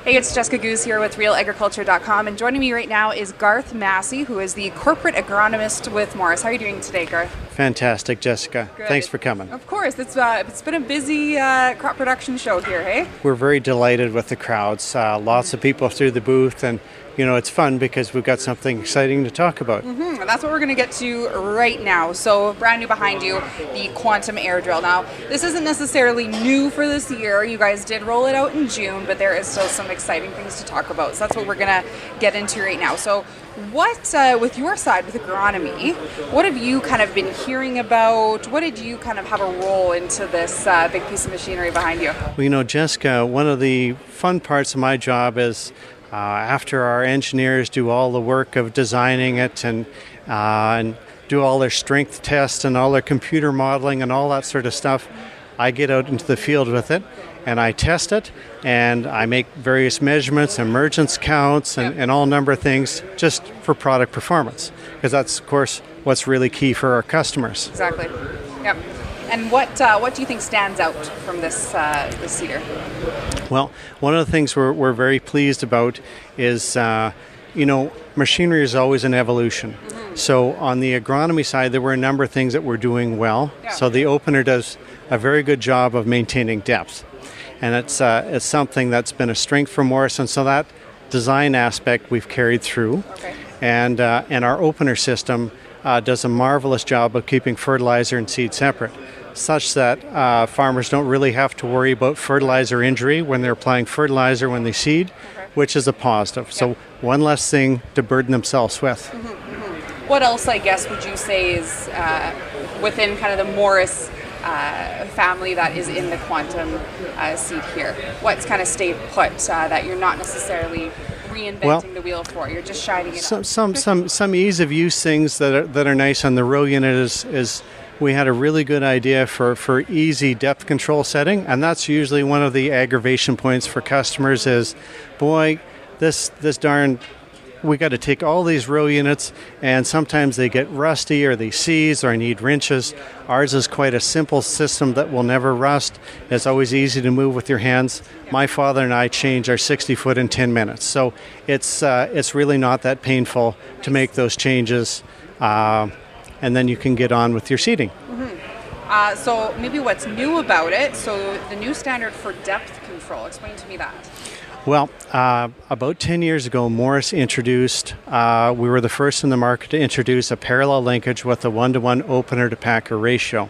Hey, it's Jessica Goose here with RealAgriculture.com, and joining me right now is Garth Massie, who is the corporate agronomist with Morris. How are you doing today, Garth? Fantastic, Jessica. Good. Thanks for coming. Of course. It's been a busy crop production show here, hey? We're very delighted with the crowds. Lots of people through the booth, and it's fun because we've got something exciting to talk about. And that's what we're going to get to right now. So, brand new behind you, the quantum air drill. Now, this isn't necessarily new for this year. You guys did roll it out in June, but there is still some exciting things to talk about. So that's what we're going to get into right now. So, what, with your side, with agronomy, what have you kind of been hearing about? What did you kind of have a role into this big piece of machinery behind you? Well, Jessica, one of the fun parts of my job is after our engineers do all the work of designing it and do all their strength tests and all their computer modeling and all that sort of stuff, I get out into the field with it and I test it and I make various measurements, emergence counts, and all number of things just for product performance, because that's, of course, what's really key for our customers. Exactly. Yep. And what do you think stands out from this seeder? Well, one of the things we're very pleased about is, machinery is always an evolution. Mm-hmm. So on the agronomy side, there were a number of things that we're doing well. Yeah. So the opener does a very good job of maintaining depth. And it's something that's been a strength for Morris, and so that design aspect we've carried through. Okay. And our opener system does a marvelous job of keeping fertilizer and seed separate, such that farmers don't really have to worry about fertilizer injury when they're applying fertilizer when they seed, which is a positive. Yep. So one less thing to burden themselves with. Mm-hmm, mm-hmm. What else, I guess, would you say is within kind of the Morris family that is in the quantum seed here? What's kind of stayed put that you're not necessarily reinventing the wheel for? You're just shining it up. Some ease of use things that are nice on the row unit is we had a really good idea for easy depth control setting, and that's usually one of the aggravation points for customers is, boy, this darn, we got to take all these row units, and sometimes they get rusty or they seize or need wrenches. Ours is quite a simple system that will never rust. It's always easy to move with your hands. My father and I change our 60-foot in 10 minutes, so it's really not that painful to make those changes. And then you can get on with your seeding. Mm-hmm. So maybe what's new about it, so the new standard for depth control, explain to me that. Well, about 10 years ago, Morris introduced, we were the first in the market to introduce a parallel linkage with a 1-to-1 opener to packer ratio.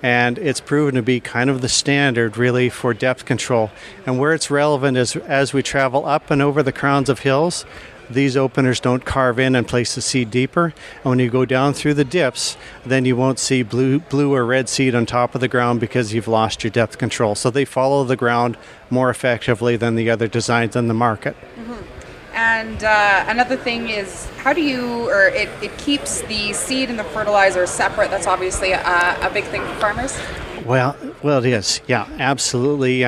And it's proven to be kind of the standard, really, for depth control. And where it's relevant is as we travel up and over the crowns of hills, these openers don't carve in and place the seed deeper. And when you go down through the dips, then you won't see blue or red seed on top of the ground because you've lost your depth control. So they follow the ground more effectively than the other designs in the market. Mm-hmm. And another thing is, it keeps the seed and the fertilizer separate. That's obviously a big thing for farmers. Well, it is. Yeah, absolutely.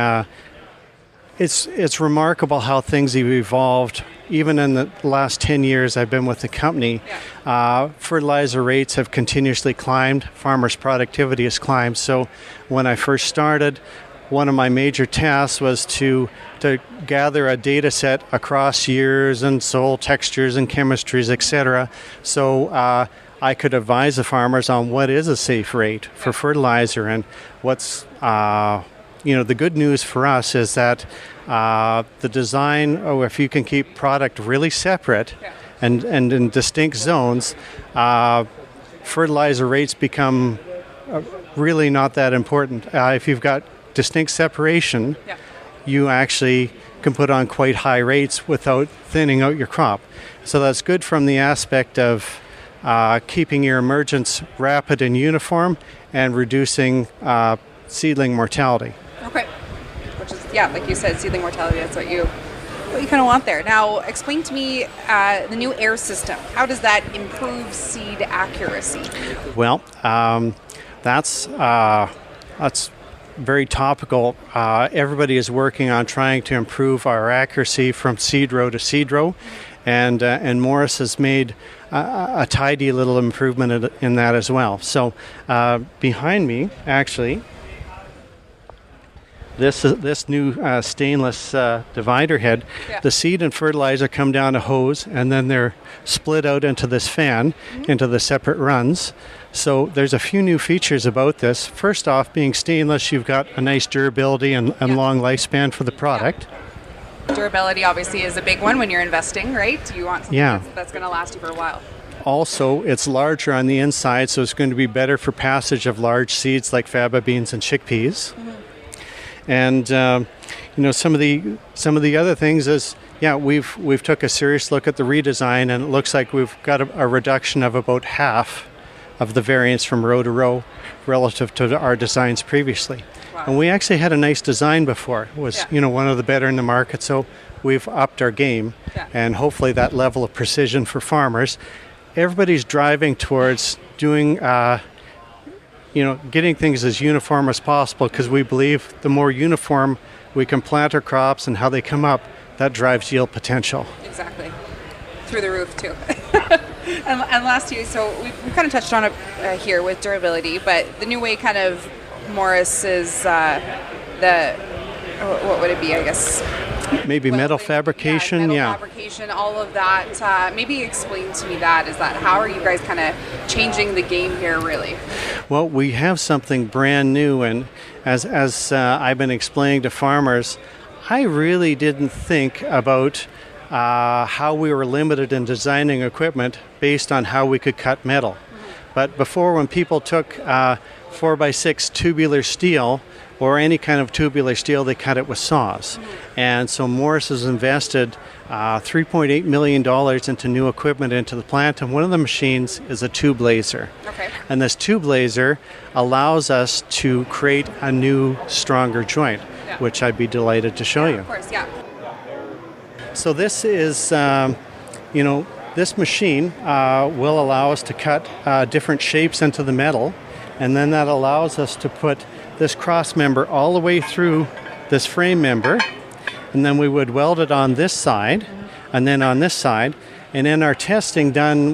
It's remarkable how things have evolved. Even in the last 10 years I've been with the company, fertilizer rates have continuously climbed. Farmers' productivity has climbed. So when I first started, one of my major tasks was to gather a data set across years and soil textures and chemistries, etc. So I could advise the farmers on what is a safe rate for fertilizer and what's the good news for us is that the design, if you can keep product really separate and in distinct zones, fertilizer rates become really not that important. If you've got distinct separation, you actually can put on quite high rates without thinning out your crop. So that's good from the aspect of keeping your emergence rapid and uniform and reducing seedling mortality. Okay. Which is, like you said, seedling mortality, that's what you kind of want there. Now, explain to me the new air system. How does that improve seed accuracy? Well, that's very topical. Everybody is working on trying to improve our accuracy from seed row to seed row, and Morris has made a tidy little improvement in that as well. So behind me, actually, this new stainless divider head, Yeah. the seed and fertilizer come down a hose, and then they're split out into this fan, into the separate runs. So there's a few new features about this. First off, being stainless, you've got a nice durability and long lifespan for the product. Durability obviously is a big one when you're investing, right? You want something Yeah. that's going to last you for a while. Also, it's larger on the inside, so it's going to be better for passage of large seeds like faba beans and chickpeas. And some of the other things is, we've took a serious look at the redesign, and it looks like we've got a reduction of about half of the variance from row to row relative to our designs previously. Wow. And we actually had a nice design before. It was one of the better in the market, so we've upped our game, and hopefully that level of precision for farmers. Everybody's driving towards doing getting things as uniform as possible, because we believe the more uniform we can plant our crops and how they come up, that drives yield potential. Exactly. Through the roof, too. and last year, so we kind of touched on it here with durability, but the new way kind of Morris is what would it be, I guess? Maybe metal fabrication, metal fabrication, all of that. Maybe explain to me that. How are you guys kind of changing the game here, really? Well, we have something brand new, and as I've been explaining to farmers, I really didn't think about how we were limited in designing equipment based on how we could cut metal. But before, when people took 4x6 tubular steel, or any kind of tubular steel, they cut it with saws. And so Morris has invested $3.8 million into new equipment into the plant, and one of the machines is a tube laser. Okay. And this tube laser allows us to create a new, stronger joint, which I'd be delighted to show you. Of course, yeah. So this is, this machine will allow us to cut different shapes into the metal, and then that allows us to put this cross member all the way through this frame member, and then we would weld it on this side, and then on this side. And in our testing done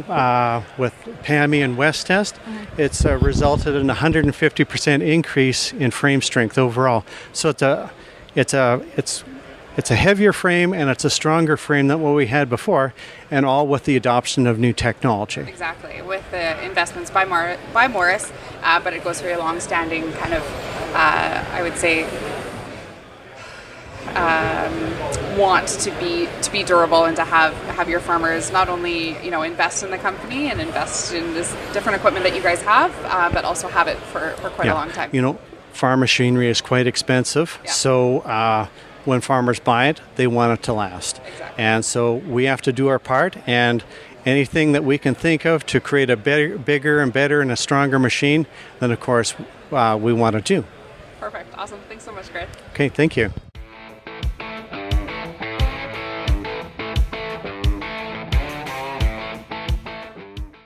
with PAMI and West Test, it's resulted in a 150% increase in frame strength overall. So it's a heavier frame, and it's a stronger frame than what we had before, and all with the adoption of new technology. Exactly, with the investments by Morris, but it goes through a long-standing kind of, I would say, want to be durable, and to have your farmers not only invest in the company and invest in this different equipment that you guys have, but also have it for quite a long time. Farm machinery is quite expensive, so when farmers buy it, they want it to last. Exactly. And so we have to do our part, and anything that we can think of to create a bigger and better and a stronger machine, then of course we want to do. Perfect. Awesome. Thanks so much, Garth. Okay, thank you.